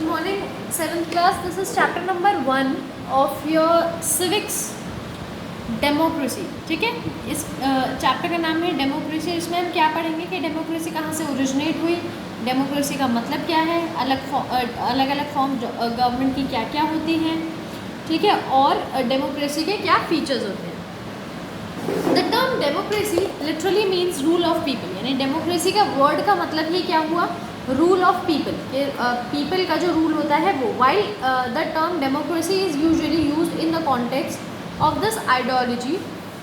Good morning, 7th class. This is chapter number 1 of your civics democracy. ठीक है, इस chapter का नाम है डेमोक्रेसी. इसमें हम क्या पढ़ेंगे कि डेमोक्रेसी कहाँ से ओरिजिनेट हुई, डेमोक्रेसी का मतलब क्या है, अलग अलग फॉर्म गवर्नमेंट की क्या क्या होती हैं, ठीक है, और डेमोक्रेसी के क्या फीचर्स होते हैं. The term democracy literally means rule of people. यानी डेमोक्रेसी का वर्ड का मतलब ही क्या हुआ, रूल ऑफ पीपल. पीपल का जो रूल होता है वो. While the term democracy is usually used in the context of this ideology,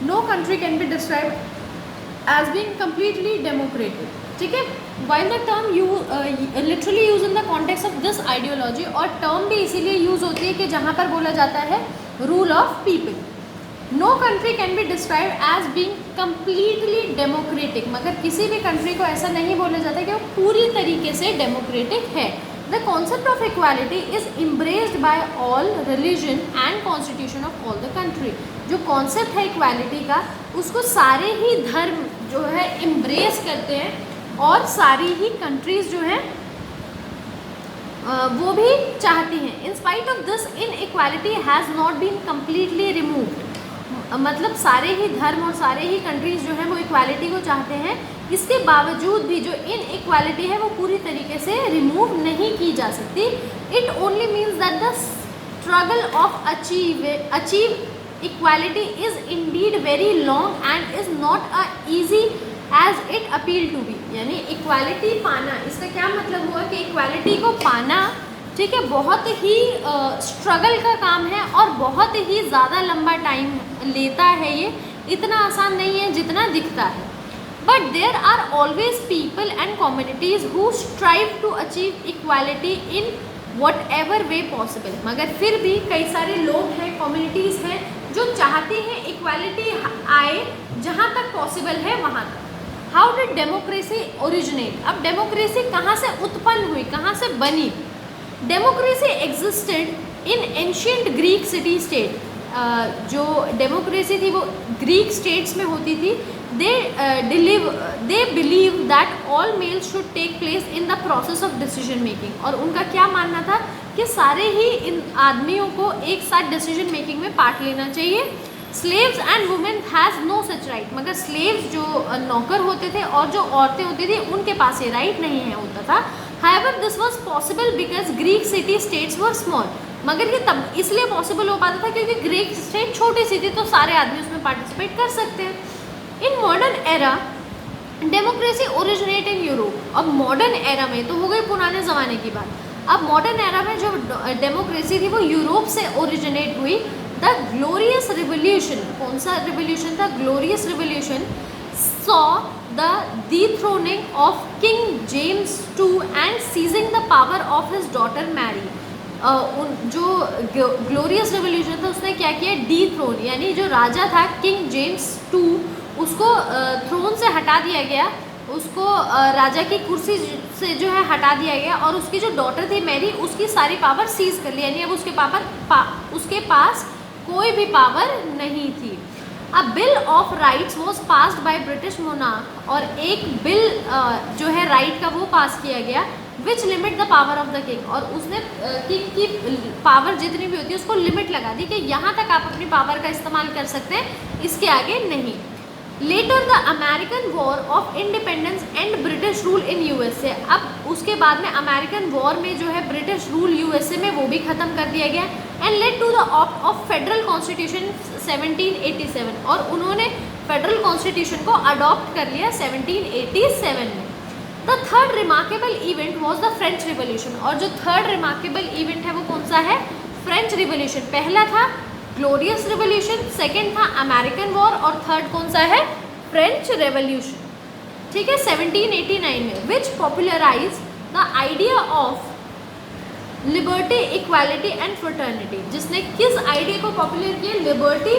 no country can be described as being completely democratic. ठीक है, while the term you literally used in the context of this ideology, और term भी इसीलिए use होती है कि जहाँ पर बोला जाता है rule of people. No country can be described as being completely democratic. मगर किसी भी country को ऐसा नहीं बोला जाता कि वो पूरी तरीके से democratic है. The concept of equality is embraced by all religion and constitution of all the country. जो concept है equality का, उसको सारे ही धर्म जो है embrace करते हैं और सारी ही countries जो है वो भी चाहती हैं. In spite of this, inequality has not been completely removed. मतलब सारे ही धर्म और सारे ही कंट्रीज़ जो हैं वो इक्वालिटी को चाहते हैं. इसके बावजूद भी जो इनइक्वालिटी है वो पूरी तरीके से रिमूव नहीं की जा सकती. It only means that the struggle of achieve equality is indeed very long and is not a easy as it appeal to be. यानी इक्वालिटी पाना, इसका क्या मतलब हुआ कि इक्वालिटी को पाना, ठीक है, बहुत ही स्ट्रगल का काम है और बहुत ही ज़्यादा लंबा टाइम लेता है. ये इतना आसान नहीं है जितना दिखता है. But there are always people and communities who strive to achieve equality in whatever way possible. मगर फिर भी कई सारे लोग हैं, कम्युनिटीज़ हैं जो चाहती हैं इक्वालिटी आए जहाँ तक पॉसिबल है वहाँ तक. How did democracy originate. अब डेमोक्रेसी कहाँ से उत्पन्न हुई, कहाँ से बनी. Democracy existed in ancient Greek city state. जो डेमोक्रेसी थी वो ग्रीक स्टेट्स में होती थी. They believe that all males should take place in the process of decision making. और उनका क्या मानना था कि सारे ही इन आदमियों को एक साथ डिसीजन मेकिंग में पार्ट लेना चाहिए. Slaves and women has no such right. मगर स्लेव्स जो नौकर होते थे और जो औरतें होती थी उनके पास ये राइट नहीं है होता था. However, this was possible because Greek city states were small. मगर ये तब इसलिए पॉसिबल हो पाता था क्योंकि ग्रीक स्टेट छोटी सी थी तो सारे आदमी उसमें पार्टिसिपेट कर सकते हैं. In modern era democracy originate in Europe. अब मॉडर्न एरा में तो हो गई पुराने ज़माने की बात. अब मॉडर्न एरा में जो डेमोक्रेसी थी वो यूरोप से ओरिजिनेट हुई. द ग्लोरियस रिवोल्यूशन, कौन सा रिवोल्यूशन था, glorious revolution, saw the dethroning of King James II and seizing the power of his daughter Mary. जो ग्लोरियस रिवोल्यूशन था उसने क्या किया, डीथ्रोन, यानी जो राजा था किंग जेम्स II उसको थ्रोन से हटा दिया गया, उसको राजा की कुर्सी से जो है हटा दिया गया और उसकी जो डॉटर थी मैरी उसकी सारी पावर सीज कर ली. यानी अब उसके पास कोई भी पावर नहीं थी. अ bill of rights was passed by British monarch. और एक बिल जो है राइट का वो पास किया गया which limit the power of the king. और उसने किंग की पावर जितनी भी होती है उसको लिमिट लगा दी कि यहाँ तक आप अपनी पावर का इस्तेमाल कर सकते हैं, इसके आगे नहीं. Later the American war of independence and British rule in USA. अब उसके बाद में अमेरिकन वॉर में जो है ब्रिटिश रूल यूएसए में वो भी ख़त्म कर दिया गया. And led to the opt of federal constitution 1787. और उन्होंने फेडरल कॉन्स्टिट्यूशन को अडॉप्ट कर लिया 1787 में. The third remarkable event was the French revolution. और जो थर्ड रिमार्केबल इवेंट है वो कौन सा है, फ्रेंच रिवोल्यूशन. पहला था ग्लोरियस रिवोल्यूशन, सेकेंड था अमेरिकन वॉर और थर्ड कौन सा है, फ्रेंच रेवोल्यूशन. ठीक है, 1789 में. Which popularize the idea of liberty, equality and fraternity. जिसने किस आइडिया को पॉपुलर किया, liberty,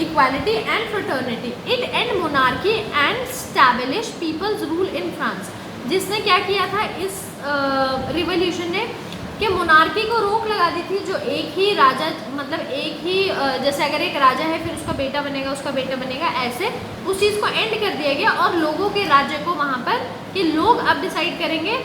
equality and fraternity. It end monarchy and establish people's rule in France. जिसने क्या किया था इस रिवोल्यूशन ने कि मोनार्की को रोक लगा दी थी. जो एक ही राजा, मतलब एक ही जैसे अगर एक राजा है फिर उसका बेटा बनेगा, उसका बेटा बनेगा, ऐसे उस चीज़ को एंड कर दिया गया और लोगों के राज्य को वहाँ पर कि लोग अब डिसाइड करेंगे.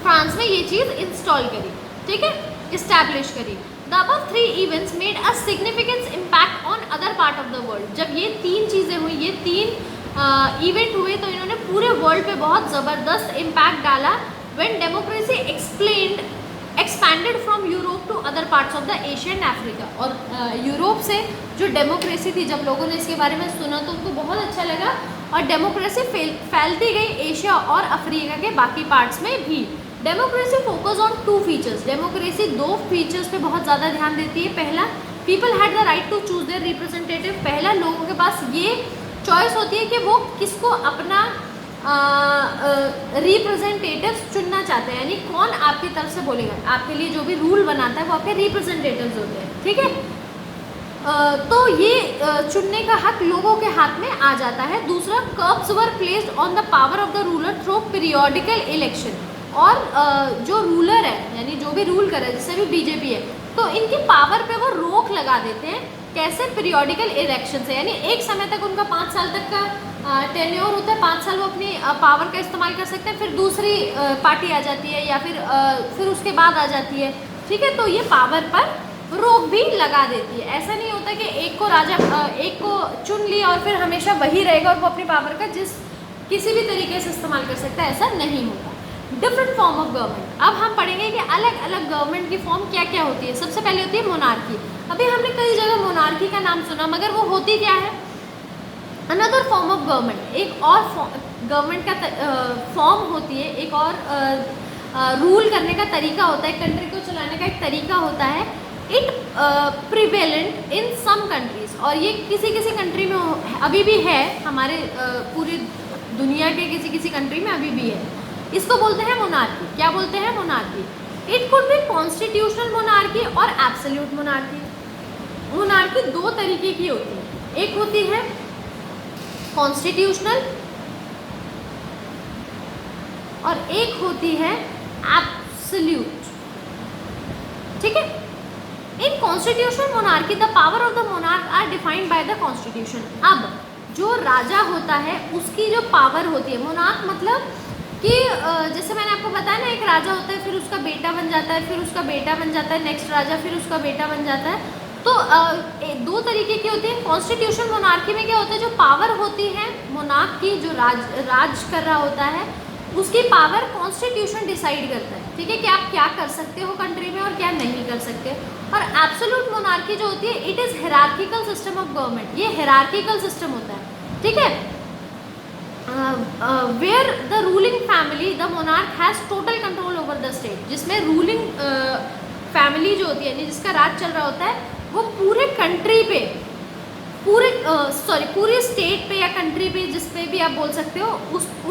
फ्रांस में ये चीज़ इंस्टॉल करी. ठीक है, इस्टेब्लिश करी। The above 3 events made a significant impact on other part of the world. जब ये 3 चीज़ें हुई, ये 3 इवेंट हुए, तो इन्होंने पूरे वर्ल्ड पे बहुत ज़बरदस्त इम्पैक्ट डाला। When democracy expanded from Europe to other parts of the Asia and Africa. और यूरोप से जो डेमोक्रेसी थी, जब लोगों ने इसके बारे में सुना तो उनको बहुत अच्छा लगा, और डेमोक्रेसी फैलती गई एशिया और अफ्रीका के बाकी पार्ट्स में भी। Democracy focus on 2 features. Democracy 2 features पे बहुत ज़्यादा ध्यान देती है। पहला, people had the right to choose their representative. पहला, लोगों के पास ये चॉइस होती है कि वो किसको अपना रिप्रेजेंटेटिव्स चुनना चाहते हैं, यानी कौन आपकी तरफ से बोलेगा, आपके लिए जो भी रूल बनाता है वो आपके रिप्रेजेंटेटिव्स होते हैं, ठीक है। तो ये चुनने का हक लोगों के हाथ में आ जाता है। दूसरा, curbs were placed on the power of the ruler through periodical election. और जो रूलर है, यानी जो भी रूल करे, जैसे भी बीजेपी है, तो इनकी पावर पे वो रोक लगा देते हैं। कैसे? पीरियोडिकल इलेक्शन से, यानी एक समय तक उनका 5 साल तक का टेन्योर होता है, 5 साल वो अपनी पावर का इस्तेमाल कर सकते हैं, फिर दूसरी पार्टी आ जाती है, या फिर उसके बाद आ जाती है, ठीक है। तो ये पावर पर रोक भी लगा देती है। ऐसा नहीं होता कि एक को चुन लिया और फिर हमेशा वही रहेगा और वो अपनी पावर का किसी भी तरीके से इस्तेमाल कर सकता है, ऐसा नहीं होता। Different form of government. अब हम पढ़ेंगे कि अलग अलग गवर्नमेंट की फॉर्म क्या क्या होती है। सबसे पहले होती है मोनार्की। अभी हमने कई जगह मोनार्की का नाम सुना, मगर वो होती क्या है? Another form of government. एक और गवर्नमेंट का फॉर्म होती है, एक और रूल करने का तरीका होता है, कंट्री को चलाने का एक तरीका होता है। It prevalent in some countries, और ये किसी किसी कंट्री में अभी भी है, हमारे पूरी दुनिया के किसी किसी कंट्री में अभी भी है। इसको बोलते हैं मोनार्की। क्या बोलते हैं? Monarchy. It could be constitutional monarchy और एब्सोल्यूट मोनार्की। मोनार्की 2 तरीके की होती है। एक होती है कॉन्स्टिट्यूशनल और एक होती है एब्सोल्यूट, ठीक है। In constitutional monarchy the power of the monarch are defined by the constitution. अब जो राजा होता है उसकी जो पावर होती है, मोनार्क मतलब कि जैसे मैंने आपको बताया ना, एक राजा होता है, फिर उसका बेटा बन जाता है, फिर उसका बेटा बन जाता है, नेक्स्ट राजा, फिर उसका बेटा बन जाता है। तो 2 तरीके की होती है। कॉन्स्टिट्यूशन मोनार्की में क्या होता है? जो पावर होती है मोनार्क की, जो राज कर रहा होता है, उसकी पावर कॉन्स्टिट्यूशन डिसाइड करता है, ठीक है, कि आप क्या कर सकते हो कंट्री में और क्या नहीं कर सकते। और एब्सोल्यूट मोनार्की जो होती है, it is hierarchical system of government. ये हिरार्किकल सिस्टम होता है, ठीक है। Where the ruling family the monarch has total control over the state. जिसमें रूलिंग फैमिली जो होती है, यानी जिसका राज चल रहा होता है, वो पूरे कंट्री पे, पूरे स्टेट पे या कंट्री पे, जिस पे भी आप बोल सकते हो,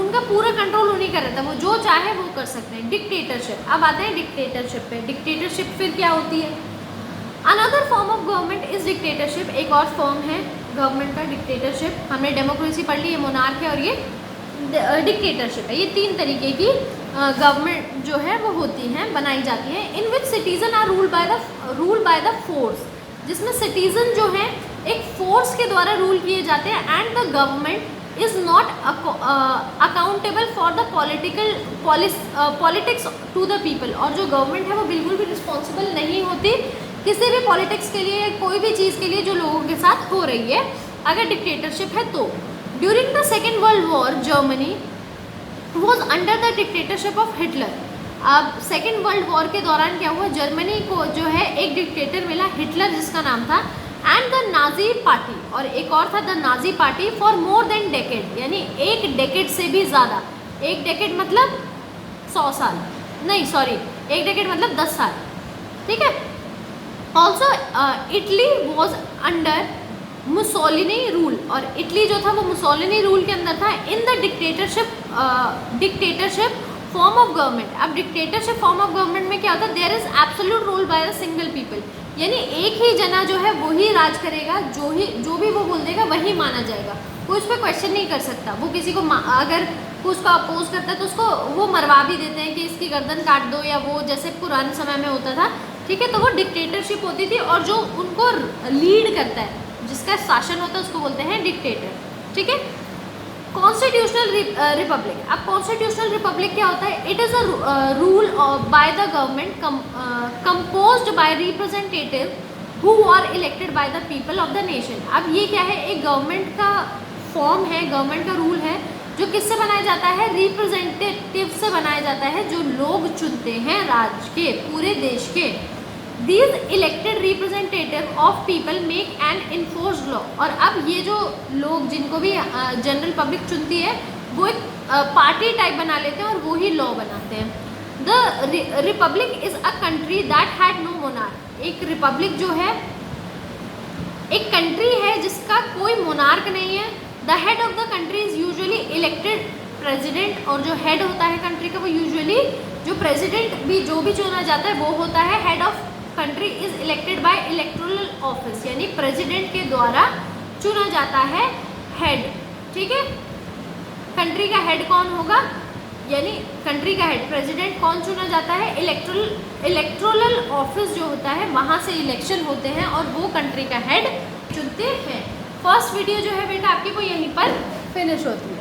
उनका पूरा कंट्रोल उन्हीं का रहता है। वो जो चाहे वो कर सकते हैं। डिक्टेटरशिप। अब आते हैं डिक्टेटरशिप पे। डिक्टेटरशिप फिर क्या होती है? Another form of government is dictatorship. एक और फॉर्म है गवर्नमेंट का डिक्टेटरशिप। हमने डेमोक्रेसी पढ़ ली, ये मोनार्क है और ये डिक्टेटरशिप है। ये 3 तरीके की गवर्नमेंट जो है वो होती हैं, बनाई जाती हैं। In which citizen are rule by the force. जिसमें सिटीजन जो है एक फोर्स के द्वारा रूल किए जाते हैं। And the government is not accountable for the politics to the people. और जो गवर्नमेंट है वो बिल्कुल भी रिस्पॉन्सिबल नहीं होती किसी भी पॉलिटिक्स के लिए, कोई भी चीज़ के लिए जो लोगों के साथ हो रही है, अगर डिक्टेटरशिप है तो। During the second world war Germany was under the dictatorship of Hitler. अब सेकेंड वर्ल्ड वॉर के दौरान क्या हुआ? जर्मनी को जो है एक डिक्टेटर मिला, हिटलर जिसका नाम था, एंड द नाजी पार्टी, और एक और था the Nazi party, for more than decade, यानी 1 डेकेड से भी ज़्यादा। 1 डेकेड मतलब 100 साल, नहीं सॉरी, 1 डेकेड मतलब 10 साल, ठीक है। Also Italy was under Mussolini rule, और इटली जो था वो मुसोलिनी रूल के अंदर था। In the dictatorship form of government. अब डिक्टेटरशिप फॉर्म ऑफ गवर्नमेंट में क्या होता है? There is absolute rule by the single people, यानी एक ही जना जो है वही राज करेगा, जो भी वो बोल देगा वही माना जाएगा। कोई उस पर क्वेश्चन नहीं कर सकता। वो किसी को अगर उसको अपोज करता है तो उसको वो मरवा भी देते हैं कि इसकी गर्दन काट दो, या वो जैसे पुराने समय में होता था, ठीक है। तो वो डिक्टेटरशिप होती थी, और जो उनको लीड करता है, जिसका शासन होता है, उसको बोलते हैं डिक्टेटर, ठीक है। Constitutional republic. अब कॉन्स्टिट्यूशनल रिपब्लिक क्या होता है? It is a rule by the government composed by representative who are elected by the people of the nation. अब ये क्या है? एक गवर्नमेंट का फॉर्म है, गवर्नमेंट का रूल है जो किससे बनाया जाता है? रिप्रेजेंटेटिव से बनाया जाता है, जो लोग चुनते हैं राज्य के, पूरे देश के। These elected representative of people make an enforced law। और अब ये जो लोग, जिनको भी जनरल पब्लिक चुनती है, वो एक पार्टी टाइप बना लेते हैं और वो ही लॉ बनाते हैं। The republic is a country that had no monarch. एक रिपब्लिक जो है एक कंट्री है जिसका कोई मोनार्क नहीं है। The head of the country is usually elected president. और जो हेड होता है कंट्री का, वो यूजुअली जो प्रेसिडेंट भी जो भी चुना जाता है वो होता है head of country is elected by electoral office, यानी प्रेसिडेंट के द्वारा चुना जाता है हेड। ठीक है, कंट्री का हेड कौन होगा? यानी कंट्री का हेड प्रेसिडेंट। कौन चुना जाता है? इलेक्टोरल ऑफिस जो होता है, वहाँ से इलेक्शन होते हैं और वो कंट्री का हेड चुनते हैं। फर्स्ट वीडियो जो है बेटा आपकी वो यहीं पर फिनिश होती है।